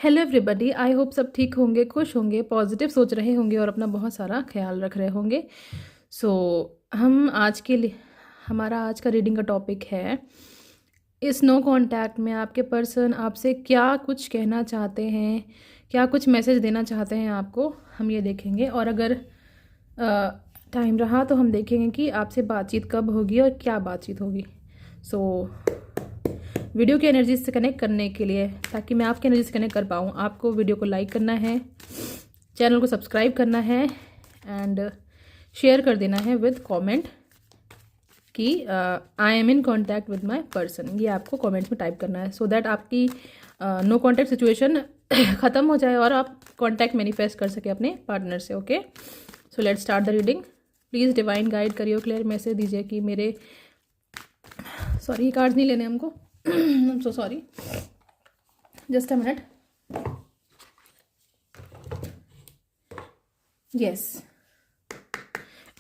Hello everybody, I hope सब ठीक होंगे, खुश होंगे, पॉजिटिव सोच रहे होंगे और अपना बहुत सारा ख्याल रख रहे होंगे। सो हम आज के लिए हमारा आज का रीडिंग का टॉपिक है, इस नो कांटेक्ट में आपके पर्सन आपसे क्या कुछ कहना चाहते हैं, क्या कुछ मैसेज देना चाहते हैं आपको, हम ये देखेंगे। और अगर टाइम रहा तो हम देखेंगे कि आपसे बातचीत कब होगी और क्या बातचीत होगी। सो वीडियो की एनर्जी से कनेक्ट करने के लिए, ताकि मैं आपकी एनर्जी से कनेक्ट कर पाऊँ, आपको वीडियो को लाइक करना है, चैनल को सब्सक्राइब करना है एंड शेयर कर देना है विद कमेंट कि I am in contact with my person. ये आपको कमेंट्स में टाइप करना है सो दैट आपकी नो कांटेक्ट सिचुएशन ख़त्म हो जाए और आप कांटेक्ट मैनिफेस्ट कर सके अपने पार्टनर से। Okay, so let's start the reading. Please divine guide करिए, क्लियर मैसेज दीजिए कि मेरे सॉरी, कार्ड्स नहीं लेने हमको। I'm so sorry. Just a minute. Yes.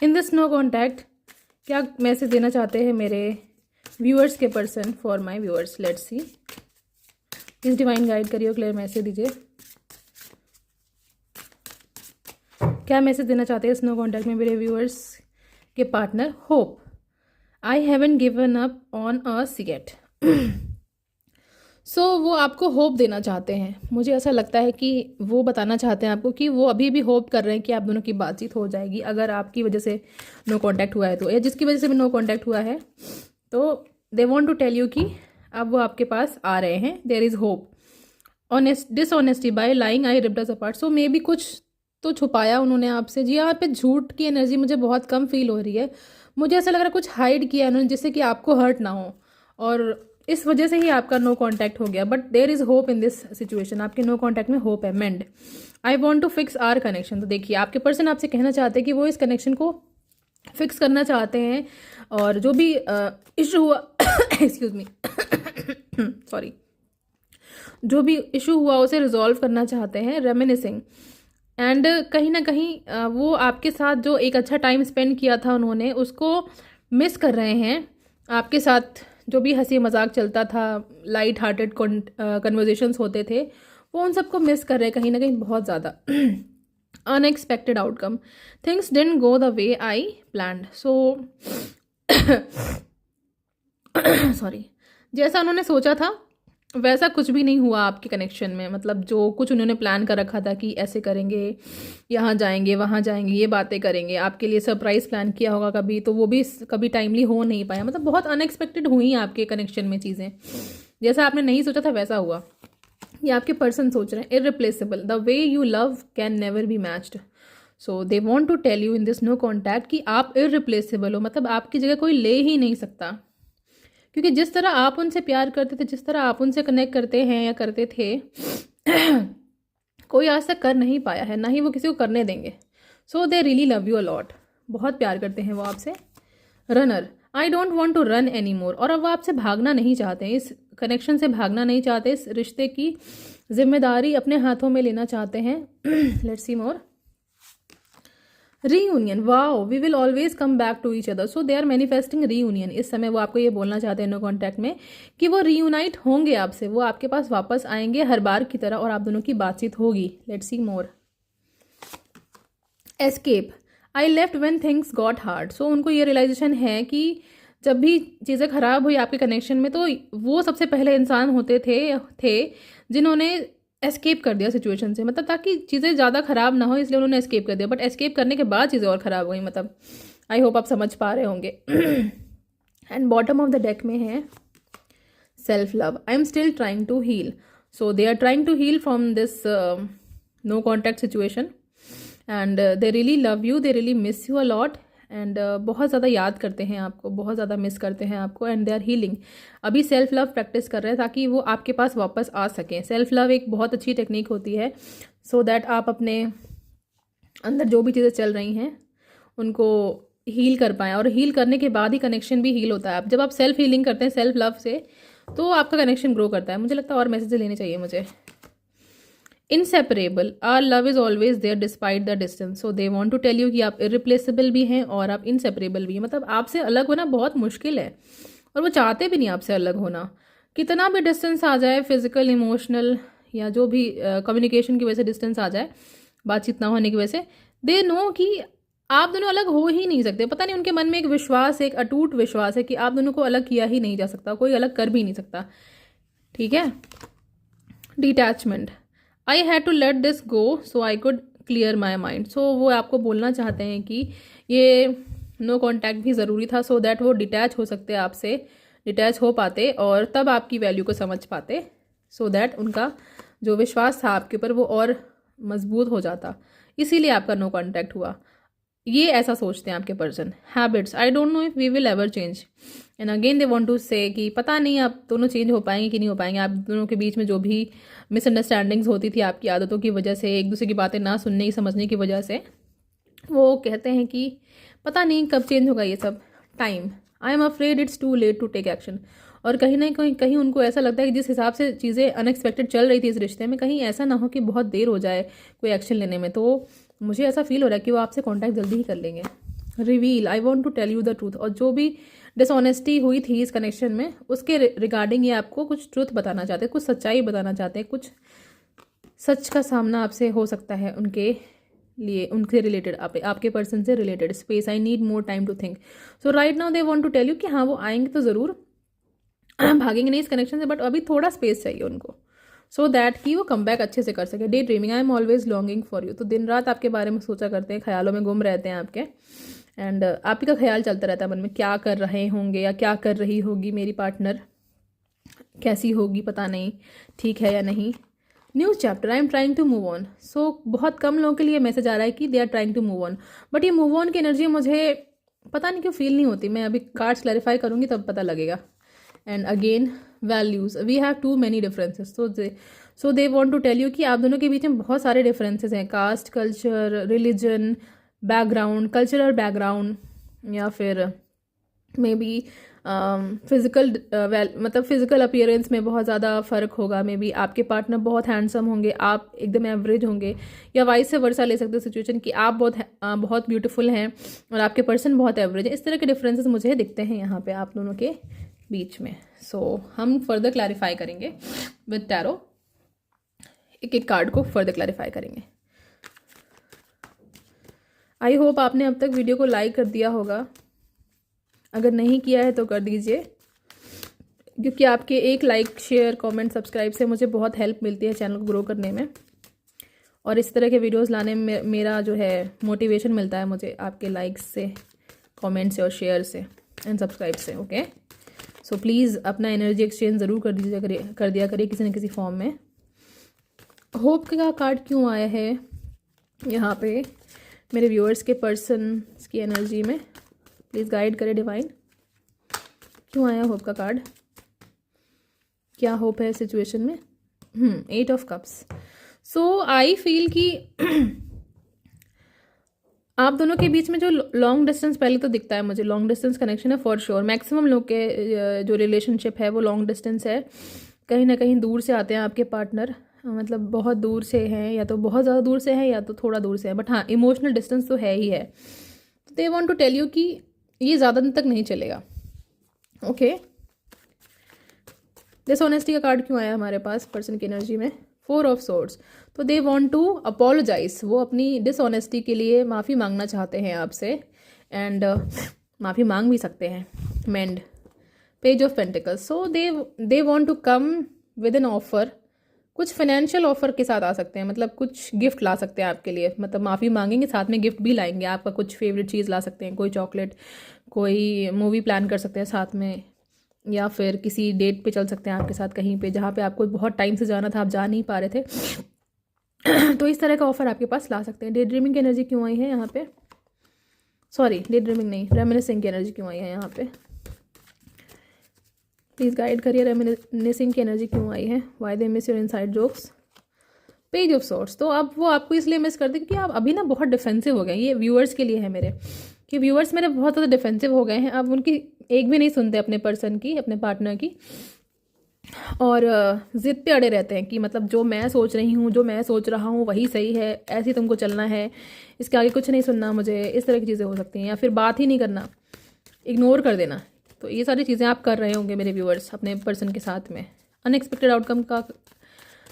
In this no contact, क्या मैसेज देना चाहते हैं मेरे व्यूअर्स के person for my viewers? Let's see. Please divine guide करिए, क्लियर मैसेज दीजिए। क्या मैसेज देना चाहते हैं इस नो कॉन्टैक्ट में मेरे व्यूअर्स के partner? Hope, I haven't given up on us yet. So वो आपको होप देना चाहते हैं। मुझे ऐसा लगता है कि वो बताना चाहते हैं आपको कि वो अभी भी होप कर रहे हैं कि आप दोनों की बातचीत हो जाएगी, अगर आपकी वजह से नो कांटेक्ट हुआ है तो, या जिसकी वजह से भी नो कांटेक्ट हुआ है तो they want to tell you कि अब वो आपके पास आ रहे हैं। There is hope. Honest dishonesty by lying I ripped us apart. So maybe कुछ तो छुपाया उन्होंने आपसे। जी, यहाँ पे झूठ की एनर्जी मुझे बहुत कम फील हो रही है। मुझे ऐसा लग रहा है कुछ हाइड किया उन्होंने जिससे कि आपको हर्ट ना हो, और इस वजह से ही आपका नो कांटेक्ट हो गया। But there is hope in this situation. आपके नो कांटेक्ट में होप है। Mend, I want to fix our connection. तो देखिए, आपके पर्सन आपसे कहना चाहते हैं कि वो इस कनेक्शन को फिक्स करना चाहते हैं, और जो भी इशू हुआ एक्सक्यूज मी सॉरी, जो भी इशू हुआ उसे रिजॉल्व करना चाहते हैं। रेमिनिसिंग एंड कहीं ना कहीं वो आपके साथ जो एक अच्छा टाइम स्पेंड किया था उन्होंने, उसको मिस कर रहे हैं। आपके साथ जो भी हंसी मजाक चलता था, लाइट हार्टेड कन्वर्जेशंस होते थे, वो उन सबको मिस कर रहे हैं कहीं ना कहीं बहुत ज़्यादा। Unexpected outcome, things didn't go the way I planned. So sorry, जैसा उन्होंने सोचा था वैसा कुछ भी नहीं हुआ आपके कनेक्शन में। मतलब जो कुछ उन्होंने प्लान कर रखा था कि ऐसे करेंगे, यहाँ जाएंगे, वहाँ जाएंगे, ये बातें करेंगे, आपके लिए सरप्राइज प्लान किया होगा कभी, तो वो भी कभी टाइमली हो नहीं पाया। मतलब बहुत अनएक्सपेक्टेड हुई आपके कनेक्शन में चीज़ें। जैसा आपने नहीं सोचा था वैसा हुआ। ये आपके पर्सन सोच रहे हैं। Irreplaceable, the way you love can never be matched. So they want to tell you in this no contact कि आप इररिप्लेसेबल हो। मतलब आपकी जगह कोई ले ही नहीं सकता, क्योंकि जिस तरह आप उनसे प्यार करते थे, जिस तरह आप उनसे कनेक्ट करते हैं या करते थे, कोई आज तक कर नहीं पाया है, ना ही वो किसी को करने देंगे। So they really love you a lot. बहुत प्यार करते हैं वो आपसे। Runner, I don't want to run any more. और अब वो आपसे भागना नहीं चाहते, इस कनेक्शन से भागना नहीं चाहते, इस रिश्ते की जिम्मेदारी अपने हाथों में लेना चाहते हैं। Let's see more. Reunion, wow, we will always come back to each other. So they are manifesting reunion. इस समय वो आपको ये बोलना चाहते हैं नो कॉन्टैक्ट में कि वो रीयूनाइट होंगे आपसे, वो आपके पास वापस आएंगे हर बार की तरह और आप दोनों की बातचीत होगी। Let's see more. Escape, I left when things got hard. So उनको ये रियलाइजेशन है कि जब भी चीज़ें खराब हुई आपके कनेक्शन में, तो वो सबसे पहले इंसान होते थे जिन्होंने एस्केप कर दिया सिचुएशन से। मतलब ताकि चीज़ें ज़्यादा ख़राब ना हो, इसलिए उन्होंने एस्केप कर दिया। बट एस्केप करने के बाद चीज़ें और ख़राब हुई। मतलब आई होप आप समझ पा रहे होंगे। And bottom of the deck में है self love, I am still trying to heal. So they are trying to heal from this no contact situation and they really love you, they really miss you a lot and बहुत ज़्यादा याद करते हैं आपको, बहुत ज़्यादा miss करते हैं आपको। And they are healing. अभी सेल्फ लव प्रैक्टिस कर रहे हैं ताकि वो आपके पास वापस आ सकें। सेल्फ लव एक बहुत अच्छी टेक्निक होती है सो दैट आप अपने अंदर जो भी चीज़ें चल रही हैं उनको हील कर पाएँ, और हील करने के बाद ही कनेक्शन भी हील होता है। जब आप सेल्फ हीलिंग करते हैं सेल्फ लव से, तो आपका कनेक्शन ग्रो करता है। मुझे लगता है और मैसेज लेने चाहिए मुझे। Inseparable, our love is always there despite the distance. So they want to tell you कि आप इरिप्लेसेबल भी हैं और आप इनसेपरेबल भी हैं। मतलब आपसे अलग होना बहुत मुश्किल है, और वो चाहते भी नहीं आपसे अलग होना। कितना भी डिस्टेंस आ जाए, फिजिकल, इमोशनल या जो भी कम्युनिकेशन की वजह से डिस्टेंस आ जाए, बातचीत ना होने की वजह से, दे नो कि आप दोनों अलग हो ही नहीं सकते। पता नहीं उनके मन में एक विश्वास, एक अटूट विश्वास है कि आप दोनों को अलग किया ही नहीं जा सकता, कोई अलग कर भी नहीं सकता। ठीक है। Detachment, I had to let this go so I could clear my mind. So वो आपको बोलना चाहते हैं कि ये नो कॉन्टैक्ट भी ज़रूरी था, सो दैट वो डिटैच हो सकते आपसे, डिटैच हो पाते और तब आपकी वैल्यू को समझ पाते, सो दैट उनका जो विश्वास था आपके ऊपर वो और मजबूत हो जाता। इसीलिए आपका नो कॉन्टैक्ट हुआ। ये ऐसा सोचते हैं आपके person. Habits, I don't know if we will ever change. And again they want to say कि पता नहीं आप दोनों चेंज हो पाएंगे कि नहीं हो पाएंगे। आप दोनों के बीच में जो भी मिसअंडरस्टैंडिंग्स होती थी आपकी आदतों की वजह से, एक दूसरे की बातें ना सुनने की समझने की वजह से, वो कहते हैं कि पता नहीं कब चेंज होगा ये सब। Time, I am afraid it's too late to take action. और कहीं ना कहीं उनको ऐसा लगता है कि जिस हिसाब से चीज़ें अनएक्सपेक्टेड चल रही थी इस रिश्ते में, कहीं ऐसा ना हो कि बहुत देर हो जाए कोई एक्शन लेने में। तो मुझे ऐसा फील हो रहा है कि वो आपसे कांटेक्ट जल्दी ही कर लेंगे। Reveal, I want to tell you the truth. और जो भी डिसऑनेस्टी हुई थी इस कनेक्शन में, उसके रिगार्डिंग ये आपको कुछ ट्रूथ बताना चाहते हैं, कुछ सच्चाई बताना चाहते हैं, कुछ सच का सामना आपसे हो सकता है उनके लिए, उनसे रिलेटेड, आपके पर्सन से related. Space, I need more time to think. So right now they want to tell you कि हाँ वो आएंगे तो ज़रूर, भागेंगे नहीं इस कनेक्शन से, बट अभी थोड़ा स्पेस चाहिए उनको, सो दैट कि वो कम बैक अच्छे से कर सके। Day dreaming, I am always longing for you. तो दिन रात आपके बारे में सोचा करते हैं, ख्यालों में गुम रहते हैं आपके, एंड आप ही का ख्याल चलता रहता है मन में, क्या कर रहे होंगे या क्या कर रही होगी मेरी पार्टनर, कैसी होगी पता नहीं, ठीक है या नहीं। New chapter, I am trying to move on. So बहुत कम लोगों के लिए मैसेज आ रहा है कि they are trying to move on, but ये मूव ऑन की एनर्जी मुझे पता नहीं क्यों फील नहीं होती। मैं अभी कार्ड्स क्लैरिफाई करूँगी तब पता लगेगा। And again values, we have too many differences. So they want to tell you कि आप दोनों के बीच में बहुत सारे डिफरेंसेस हैं। Caste, culture, religion, background, cultural background, या फिर मे बी फिजिकल, मतलब फिजिकल अपीयरेंस में बहुत ज़्यादा फ़र्क होगा। मे बी आपके पार्टनर बहुत हैंडसम होंगे, आप एकदम एवरेज होंगे, या वाइस से वर्सा ले सकते हो सिचुएशन कि आप बहुत ब्यूटीफुल हैं और आपके पर्सन बहुत एवरेज है। इस तरह के डिफरेंसेस मुझे दिखते हैं यहाँ पे आप दोनों के बीच में। सो हम फर्दर क्लैरिफाई करेंगे विद टैरो, एक एक कार्ड को फर्दर क्लैरिफाई करेंगे। आई होप आपने अब तक वीडियो को लाइक कर दिया होगा, अगर नहीं किया है तो कर दीजिए, क्योंकि आपके एक लाइक, शेयर, कमेंट, सब्सक्राइब से मुझे बहुत हेल्प मिलती है चैनल को ग्रो करने में, और इस तरह के वीडियोस लाने में मेरा जो है मोटिवेशन मिलता है मुझे आपके लाइक्स से, कमेंट से और शेयर से एंड सब्सक्राइब से। ओके, सो प्लीज़ अपना एनर्जी एक्सचेंज ज़रूर कर दिया करिए किसी न किसी फॉर्म में। होप का कार्ड क्यों आया है यहाँ पे मेरे व्यूअर्स के पर्सन की एनर्जी में? प्लीज़ गाइड करें डिवाइन, क्यों आया होप का कार्ड, क्या होप है सिचुएशन में? 8 of cups. So I feel कि आप दोनों के बीच में जो लॉन्ग डिस्टेंस, पहले तो दिखता है मुझे लॉन्ग डिस्टेंस कनेक्शन है फॉर श्योर। मैक्सिमम लोग के जो रिलेशनशिप है वो लॉन्ग डिस्टेंस है, कहीं ना कहीं दूर से आते हैं आपके पार्टनर, मतलब बहुत दूर से हैं, या तो बहुत ज़्यादा दूर से हैं या तो थोड़ा दूर से है, बट हाँ इमोशनल डिस्टेंस तो है ही है। They want to tell you कि ये ज़्यादा दिन तक नहीं चलेगा। ओके, डिसऑनेस्टी का कार्ड क्यों आया हमारे पास पर्सन की एनर्जी में? 4 ऑफ सोर्ड्स। तो दे वांट टू अपोलोजाइज, वो अपनी डिसऑनेस्टी के लिए माफ़ी मांगना चाहते हैं आपसे, एंड माफ़ी मांग भी सकते हैं। Mend, page of pentacles. So they want to come with an offer, कुछ फाइनेंशियल ऑफर के साथ आ सकते हैं, मतलब कुछ गिफ्ट ला सकते हैं आपके लिए, मतलब माफ़ी मांगेंगे साथ में गिफ्ट भी लाएंगे, आपका कुछ फेवरेट चीज़ ला सकते हैं, कोई चॉकलेट, कोई मूवी प्लान कर सकते हैं साथ में, या फिर किसी डेट पे चल सकते हैं आपके साथ कहीं पे जहाँ पे आपको बहुत टाइम से जाना था, आप जा नहीं पा रहे थे। तो इस तरह का ऑफर आपके पास ला सकते हैं। डे ड्रीमिंग की एनर्जी क्यों आई है यहाँ पे? सॉरी, डे ड्रीमिंग नहीं, रेमिनिसिंग की एनर्जी क्यों आई है यहाँ पे? प्लीज़ गाइड करिए, रेमिनिसिंग की एनर्जी क्यों आई है? Why they miss your inside jokes? Page of swords. तो अब वो आपको इसलिए मिस करते क्योंकि आप अभी ना बहुत डिफेंसिव हो गए। ये व्यूअर्स के लिए है मेरे, कि व्यूअर्स मेरे बहुत ज़्यादा डिफेंसिव हो गए हैं, अब उनकी एक भी नहीं सुनते अपने पर्सन की, अपने पार्टनर की, और ज़िद पे अड़े रहते हैं कि मतलब जो मैं सोच रही हूँ, जो मैं सोच रहा हूँ वही सही है, ऐसे ही तुमको चलना है, इसके आगे कुछ नहीं सुनना मुझे, इस तरह की चीज़ें हो सकती हैं, या फिर बात ही नहीं करना, इग्नोर कर देना। तो ये सारी चीज़ें आप कर रहे होंगे मेरे व्यूअर्स अपने पर्सन के साथ में। अनएक्सपेक्टेड आउटकम का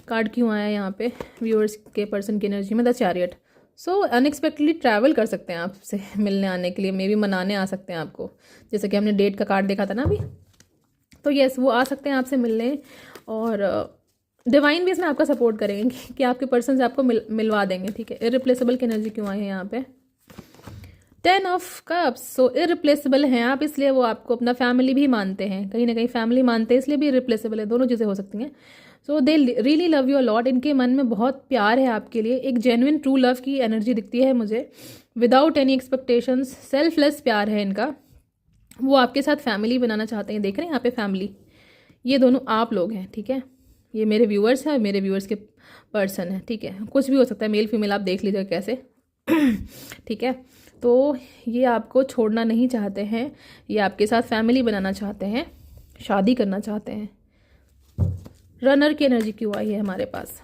कार्ड क्यों आया है यहाँ पे व्यूअर्स के पर्सन की एनर्जी में? The chariot. So unexpectedly travel कर सकते हैं आपसे मिलने आने के लिए, मे बी मनाने आ सकते हैं आपको, जैसे कि हमने डेट का कार्ड देखा था ना अभी। तो यस, वो आ सकते हैं आपसे मिलने, और डिवाइन भी इसमें आपका सपोर्ट करेंगे कि आपके पर्सन से आपको मिलवा देंगे, ठीक है। इरिप्लेसेबल की एनर्जी क्यों आई है यहाँ पे? 10 ऑफ कप्स। सो इरिप्लेसेबल हैं आप, इसलिए वो आपको अपना फैमिली भी मानते हैं, कहीं ना कहीं फैमिली मानते हैं, इसलिए भी इरिप्लेसेबल है। दोनों चीज़ें हो सकती हैं। So they really love you a lot. इनके मन में बहुत प्यार है आपके लिए, एक जेन्युइन ट्रू लव की एनर्जी दिखती है मुझे, विदाउट एनी एक्सपेक्टेशंस, सेल्फलेस प्यार है इनका। वो आपके साथ फैमिली बनाना चाहते हैं। देख रहे हैं यहाँ पे फैमिली, ये दोनों आप लोग हैं, ठीक है। ये मेरे व्यूअर्स हैं और मेरे व्यूअर्स के पर्सन है, ठीक है। कुछ भी हो सकता है, मेल फीमेल, आप देख लीजिएगा कैसे ठीक है। तो ये आपको छोड़ना नहीं चाहते हैं, ये आपके साथ फैमिली बनाना चाहते हैं, शादी करना चाहते हैं। रनर की एनर्जी क्यों आई है हमारे पास?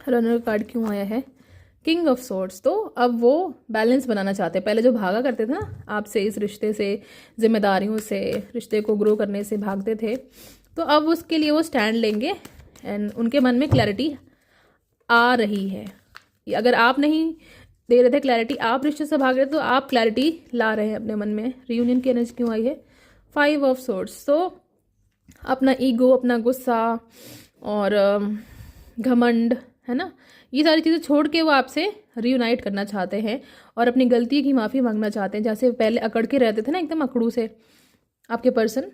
रनर कार्ड क्यों आया है? King of swords. तो अब वो बैलेंस बनाना चाहते हैं। पहले जो भागा करते थे ना आपसे, इस रिश्ते से, जिम्मेदारियों से, रिश्ते को ग्रो करने से भागते थे, तो अब उसके लिए वो स्टैंड लेंगे एंड उनके मन में क्लैरिटी आ रही है। अगर आप नहीं दे रहे थे क्लैरिटी, आप रिश्ते से भाग रहे थे, तो आप क्लैरिटी ला रहे हैं अपने मन में। रियूनियन की एनर्जी क्यों आई है? 5 ऑफ सोर्ड्स। तो अपना ईगो, अपना गुस्सा और घमंड, है ना, ये सारी चीज़ें छोड़ के वो आपसे रियूनाइट करना चाहते हैं और अपनी गलती की माफ़ी मांगना चाहते हैं। जैसे पहले अकड़ के रहते थे ना, एकदम अकड़ू से आपके पर्सन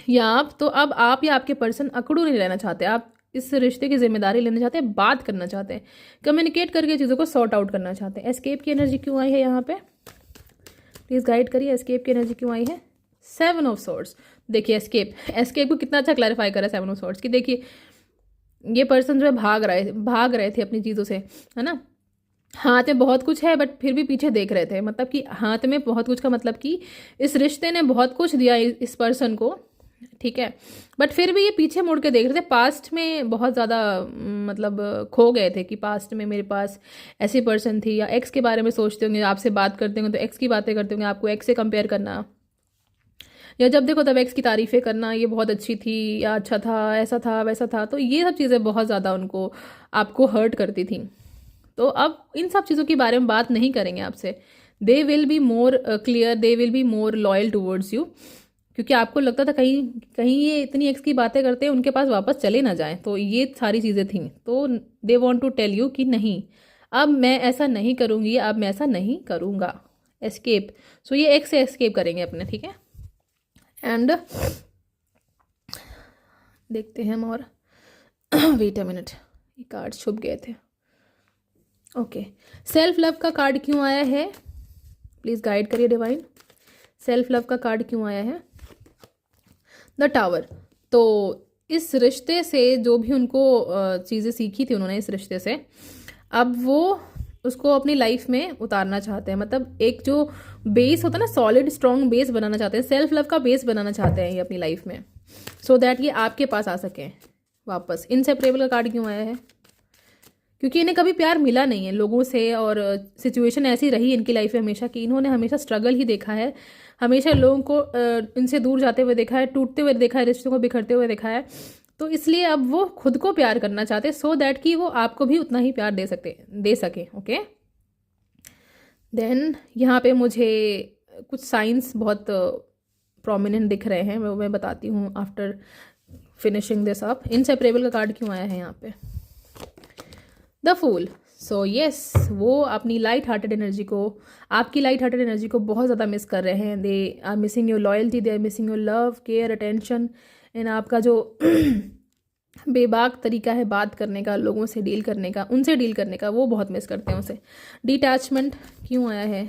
या आप, तो अब आप या आपके पर्सन अकड़ू नहीं रहना चाहते। आप इस रिश्ते की जिम्मेदारी लेना चाहते हैं, बात करना चाहते हैं, कम्युनिकेट करके चीज़ों को सॉर्ट आउट करना चाहते हैं। एस्केप की एनर्जी क्यों आई है यहाँ पे? प्लीज़ गाइड करिए, एस्केप की एनर्जी क्यों आई है? 7 ऑफ सोर्ड्स। देखिए एस्केप को कितना अच्छा क्लैरिफाई करा 7 ऑफ सोर्ड्स कि देखिए ये पर्सन जो है भाग रहे थे अपनी चीज़ों से, है ना। हाथ में बहुत कुछ है बट फिर भी पीछे देख रहे थे, मतलब कि हाथ में बहुत कुछ का मतलब कि इस रिश्ते ने बहुत कुछ दिया इस पर्सन को, ठीक है, बट फिर भी ये पीछे मुड़ के देख रहे थे। पास्ट में बहुत ज़्यादा मतलब खो गए थे कि पास्ट में मेरे पास ऐसी पर्सन थी, या एक्स के बारे में सोचते होंगे, आपसे बात करते होंगे तो एक्स की बातें करते होंगे, आपको एक्स से कंपेयर करना, या जब देखो तब एक्स की तारीफ़ें करना, ये बहुत अच्छी थी, या अच्छा था, ऐसा था, वैसा था। तो ये सब चीज़ें बहुत ज़्यादा उनको आपको हर्ट करती थी। तो अब इन सब चीज़ों के बारे में बात नहीं करेंगे आपसे। They will be more clear, they will be more loyal towards you, क्योंकि आपको लगता था कहीं कहीं ये इतनी एक्स की बातें करते हैं, उनके पास वापस चले ना जाएं। तो ये सारी चीज़ें थी। तो they want to tell you कि नहीं, अब मैं ऐसा नहीं करूँगी, अब मैं ऐसा नहीं करूँगा। एस्केप। सो ये एक्स से एस्केप करेंगे अपने, ठीक है। एंड देखते हैं हम और वेट अ मिनट, ये कार्ड छुप गए थे। ओके, सेल्फ लव का कार्ड क्यों आया है? प्लीज़ गाइड करिए डिवाइन, सेल्फ लव का कार्ड क्यों आया है? The tower. तो इस रिश्ते से जो भी उनको चीज़ें सीखी थी उन्होंने इस रिश्ते से, अब वो उसको अपनी लाइफ में उतारना चाहते हैं। मतलब एक जो बेस होता है ना, सॉलिड स्ट्रॉन्ग बेस बनाना चाहते हैं, सेल्फ लव का बेस बनाना चाहते हैं ये अपनी लाइफ में, सो दैट ये आपके पास आ सकें वापस। इनसेपरेबल का कार्ड क्यों आया है? क्योंकि इन्हें कभी प्यार मिला नहीं है लोगों से, और सिचुएशन ऐसी रही इनकी लाइफ में हमेशा कि इन्होंने हमेशा स्ट्रगल ही देखा है, हमेशा लोगों को इनसे दूर जाते हुए देखा है, टूटते हुए देखा है, रिश्तों को बिखरते हुए देखा है। तो इसलिए अब वो खुद को प्यार करना चाहते हैं, सो दैट कि वो आपको भी उतना ही प्यार दे सके। ओके, देन यहाँ पे मुझे कुछ साइंस बहुत प्रोमिनेंट दिख रहे हैं, मैं बताती हूँ after finishing this up. Inseparable का कार्ड क्यों आया है यहाँ पे? The fool. सो येस, वो अपनी लाइट हार्टेड एनर्जी को, आपकी लाइट हार्टेड एनर्जी को बहुत ज़्यादा मिस कर रहे हैं। They are missing your loyalty, they are missing your love, care, attention, and आपका जो बेबाक तरीका है बात करने का, लोगों से डील करने का, उनसे डील करने का, वो बहुत मिस करते हैं उसे। डिटैचमेंट क्यों आया है?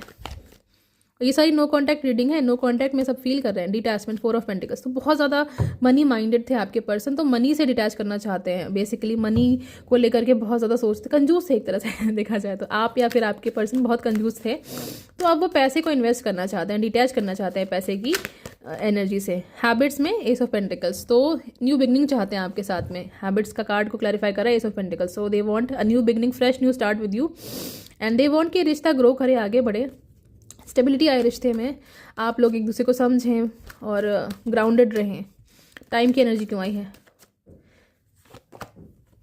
ये सारी नो कॉन्टैक्ट रीडिंग है, नो कॉन्टैक्ट में सब फील कर रहे हैं। Detachment, 4 of pentacles. तो बहुत ज़्यादा मनी माइंडेड थे आपके पर्सन, तो मनी से डिटैच करना चाहते हैं। बेसिकली मनी को लेकर के बहुत ज़्यादा सोचते, कंजूस थे एक तरह से देखा जाए तो। आप या फिर आपके पर्सन बहुत कंजूस थे, तो अब वो पैसे को इन्वेस्ट करना चाहते हैं, डिटैच करना चाहते हैं पैसे की एनर्जी से। हैबिट्स में एस ऑफ पेंटिकल्स, तो न्यू बिगनिंग चाहते हैं आपके साथ में। हैबिट्स का कार्ड को क्लैरिफाई करा S of pentacles. So they want a new beginning, fresh new start with you, and they want कि रिश्ता ग्रो करे, आगे बढ़े, स्टेबिलिटी आए रिश्ते में, आप लोग एक दूसरे को समझें और ग्राउंडेड रहें। टाइम की एनर्जी क्यों आई है?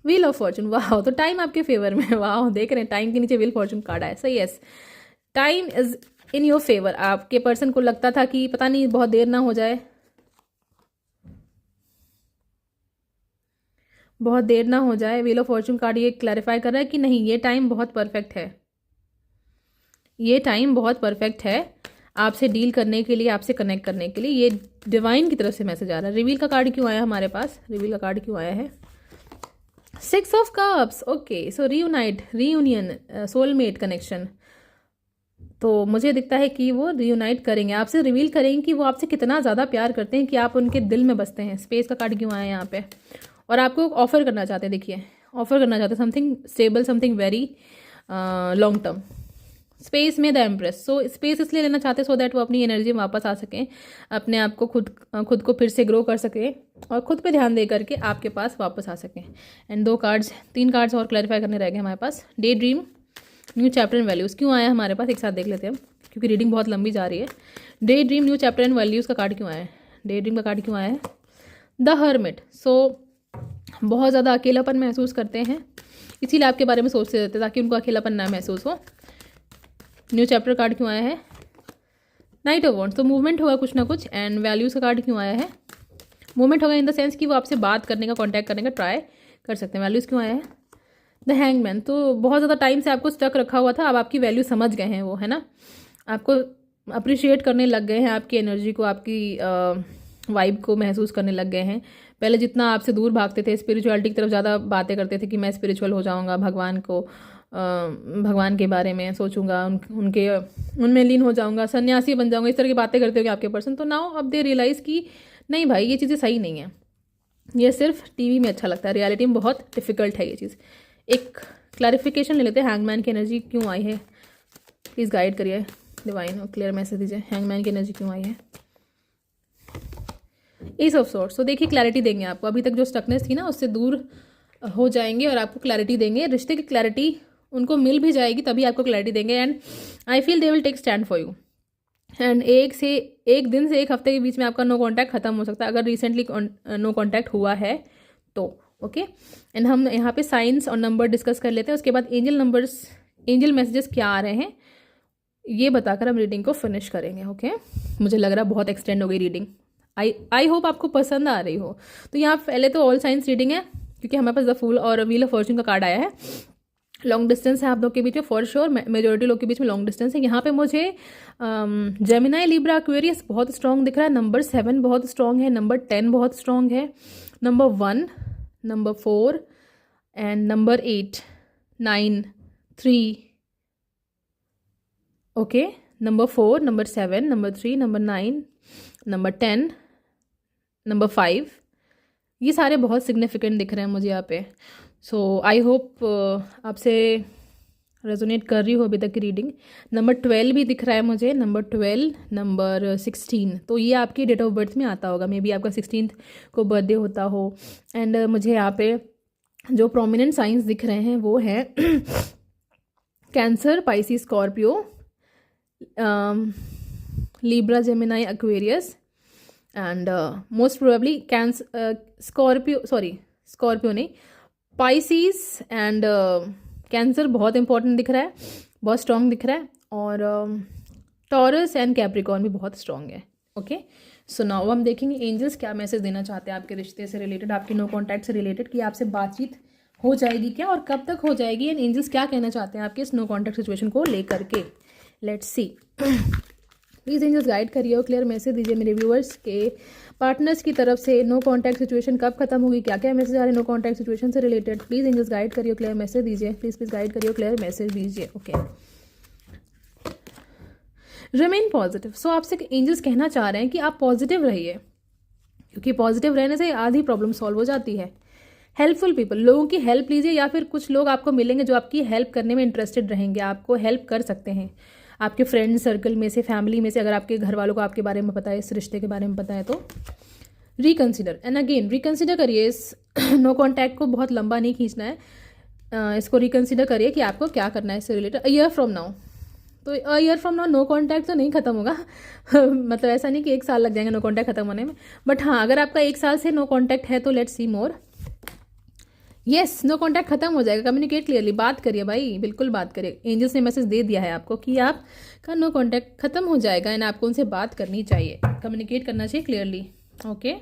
व्हील ऑफ फॉर्चून, वाह, तो टाइम आपके फेवर में है। वाह, देख रहे हैं टाइम के नीचे व्हील फॉर्चून कार्ड आया, सही। Yes, time is in your favour. आपके पर्सन को लगता था कि पता नहीं बहुत देर ना हो जाए, बहुत देर ना हो जाए। व्हील ऑफ फॉर्चून कार्ड ये क्लैरिफाई कर रहा है कि नहीं, ये टाइम बहुत परफेक्ट है, ये टाइम बहुत परफेक्ट है आपसे डील करने के लिए, आपसे कनेक्ट करने के लिए। ये डिवाइन की तरफ से मैसेज आ रहा है। रिवील का कार्ड क्यों आया हमारे पास, रिवील का कार्ड क्यों आया है? 6 of cups, okay, so reunite, reunion, soulmate connection. तो मुझे दिखता है कि वो रीयूनाइट करेंगे, आपसे रिवील करेंगे कि वो आपसे कितना ज़्यादा प्यार करते हैं, कि आप उनके दिल में बसते हैं। स्पेस का कार्ड क्यों आया है यहाँ पे? और आपको ऑफर करना चाहते हैं, देखिए ऑफर करना चाहते हैं something stable, something very long term. Space में द एम्प्रेस, सो स्पेस इसलिए लेना चाहते हैं सो दैट वो अपनी एनर्जी में वापस आ सकें, अपने आप को खुद को फिर से ग्रो कर सकें और खुद पे ध्यान दे करके आपके पास वापस आ सकें। एंड 3 कार्ड्स और क्लैरिफाई करने रह गए हमारे पास। Day dream, new chapter and values क्यों आया हमारे पास, एक साथ देख लेते हैं हम, क्योंकि रीडिंग बहुत लंबी जा रही है। Day dream, new chapter and values का कार्ड क्यों आया है? डे ड्रीम का कार्ड क्यों आया है? द हर्मिट, सो बहुत ज़्यादा अकेलापन महसूस करते हैं, इसीलिए आपके बारे में सोचते रहते हैं ताकि उनको अकेलापन ना महसूस हो। न्यू चैप्टर कार्ड क्यों आया है? नाइट ऑफ वॉन्ड्स, तो मूवमेंट होगा कुछ ना कुछ। एंड वैल्यूज़ का कार्ड क्यों आया है? मूवमेंट होगा इन द सेंस कि वो आपसे बात करने का, कॉन्टैक्ट करने का ट्राई कर सकते हैं। वैल्यूज़ क्यों आया है? द हैंगमैन, तो बहुत ज़्यादा टाइम से आपको स्टक रखा हुआ था, अब आपकी वैल्यू समझ गए हैं वो, है ना, आपको अप्रिशिएट करने लग गए हैं, आपकी एनर्जी को, आपकी वाइब को महसूस करने लग गए हैं। पहले जितना आपसे दूर भागते थे, स्पिरिचुअलिटी की तरफ ज़्यादा बातें करते थे कि मैं स्पिरिचुअल हो जाऊंगा, भगवान के बारे में सोचूंगा, उनमें लीन हो जाऊंगा, सन्यासी बन जाऊंगा, इस तरह की बातें करते होंगे आपके पर्सन। तो नाउ अब दे रियलाइज़ कि नहीं भाई, ये चीज़ें सही नहीं है, ये सिर्फ टीवी में अच्छा लगता है, रियलिटी में बहुत डिफिकल्ट है ये चीज़। एक क्लैरिफिकेशन ले लेते हैं, हैंगमैन की एनर्जी क्यों आई है, प्लीज़ गाइड करिए डिवाइन और क्लियर मैसेज दीजिए, हैंगमैन की एनर्जी क्यों आई है? एस ऑफ सॉर्ड्स, तो देखिए क्लैरिटी देंगे आपको, अभी तक जो स्टकनेस थी ना उससे दूर हो जाएंगे और आपको क्लैरिटी देंगे, रिश्ते की क्लैरिटी उनको मिल भी जाएगी तभी आपको क्लैरिटी देंगे। And I feel they will take stand for you. And एक दिन से एक हफ्ते के बीच में आपका नो कॉन्टैक्ट खत्म हो सकता है, अगर रिसेंटली नो कॉन्टैक्ट हुआ है तो, ओके। एंड हम यहाँ पे साइंस और नंबर डिस्कस कर लेते हैं, उसके बाद एंजल मैसेजेस क्या आ रहे हैं ये बताकर हम रीडिंग को फिनिश करेंगे, ओके। मुझे लग रहा है बहुत एक्सटेंड हो गई रीडिंग, आई होप आपको पसंद आ रही हो। तो यहाँ पहले तो ऑल साइंस रीडिंग है, क्योंकि हमारे पास द फूल और व्हील ऑफ फॉर्चून का कार्ड आया है। लॉन्ग डिस्टेंस है आप लोग के बीच में, फॉर श्योर मेजोरिटी लोग के बीच में लॉन्ग डिस्टेंस है। यहाँ पे मुझे जेमिनाई, लिब्रा, एक्वेरियस बहुत स्ट्रॉन्ग दिख रहा है, नंबर 7 बहुत स्ट्रॉन्ग है, नंबर 10 बहुत स्ट्रॉन्ग है, number 1, number 4 and number 8, 9, 3, okay, number 4, number 7, number 3, number 9, number 10, number 5, ये सारे बहुत सिग्निफिकेंट दिख रहे हैं मुझे यहाँ पे। सो आई होप आपसे रेजोनेट कर रही हो अभी तक की रीडिंग। नंबर 12 भी दिख रहा है मुझे, नंबर 12, नंबर 16, तो ये आपकी डेट ऑफ बर्थ में आता होगा, मे बी आपका 16th को बर्थडे होता हो। एंड मुझे यहाँ पे जो प्रोमिनेंट साइंस दिख रहे हैं वो है cancer, Pisces, Scorpio, Libra, Gemini, Aquarius and most probably Scorpio नहीं, पाइसिस एंड कैंसर बहुत इंपॉर्टेंट दिख रहा है, बहुत स्ट्रॉन्ग दिख रहा है, और टॉरस एंड कैप्रिकॉर्न भी बहुत स्ट्रॉन्ग है, ओके। सो नाउ हम देखेंगे एंजल्स क्या मैसेज देना चाहते हैं आपके रिश्ते से रिलेटेड, आपके नो कॉन्टैक्ट से रिलेटेड, कि आपसे बातचीत हो जाएगी क्या और कब तक हो जाएगी, एंड एंजल्स क्या कहना चाहते हैं आपके इस नो कॉन्टैक्ट सिचुएशन को लेकर के। Let's see, please angels guide करिए और क्लियर मैसेज दीजिए मेरे व्यूअर्स के पार्टनर्स की तरफ से नो कॉन्टैक्ट सिचुएशन कब खत्म होगी, क्या क्या मैसेज आ रहे हैं नो कॉन्टैक्ट सिचुएशन से रिलेटेड। प्लीज़ एंजल्स गाइड करिए, क्लियर मैसेज दीजिए, प्लीज़ गाइड करिए, क्लियर मैसेज दीजिए, ओके। रिमेन पॉजिटिव, सो आपसे एंजल्स कहना चाह रहे हैं कि आप पॉजिटिव रहिए, क्योंकि पॉजिटिव रहने से आधी प्रॉब्लम सॉल्व हो जाती है। हेल्पफुल पीपल, लोगों की हेल्प लीजिए, या फिर कुछ लोग आपको मिलेंगे जो आपकी हेल्प करने में इंटरेस्टेड रहेंगे, आपको हेल्प कर सकते हैं, आपके फ्रेंड सर्कल में से, फैमिली में से, अगर आपके घर वालों को आपके बारे में पता है, इस रिश्ते के बारे में पता है तो। रिकन्सिडर, एंड अगेन रिकन्सिडर करिए, इस नो कॉन्टैक्ट को बहुत लंबा नहीं खींचना है, इसको रिकन्सिडर करिए कि आपको क्या करना है इससे related. A year from now, तो a year from now no contact तो नहीं खत्म होगा मतलब ऐसा नहीं कि 1 साल लग जाएंगे नो कॉन्टैक्ट खत्म होने में, बट हाँ अगर आपका 1 साल से नो कॉन्टैक्ट है तो let's see more, yes, no contact खत्म हो जाएगा। कम्युनिकेट क्लियरली, बात करिए भाई, बिल्कुल बात करिए। एंजल्स ने मैसेज दे दिया है आपको कि आपका नो कांटेक्ट खत्म हो जाएगा एंड आपको उनसे बात करनी चाहिए, कम्युनिकेट करना चाहिए क्लियरली। ओके।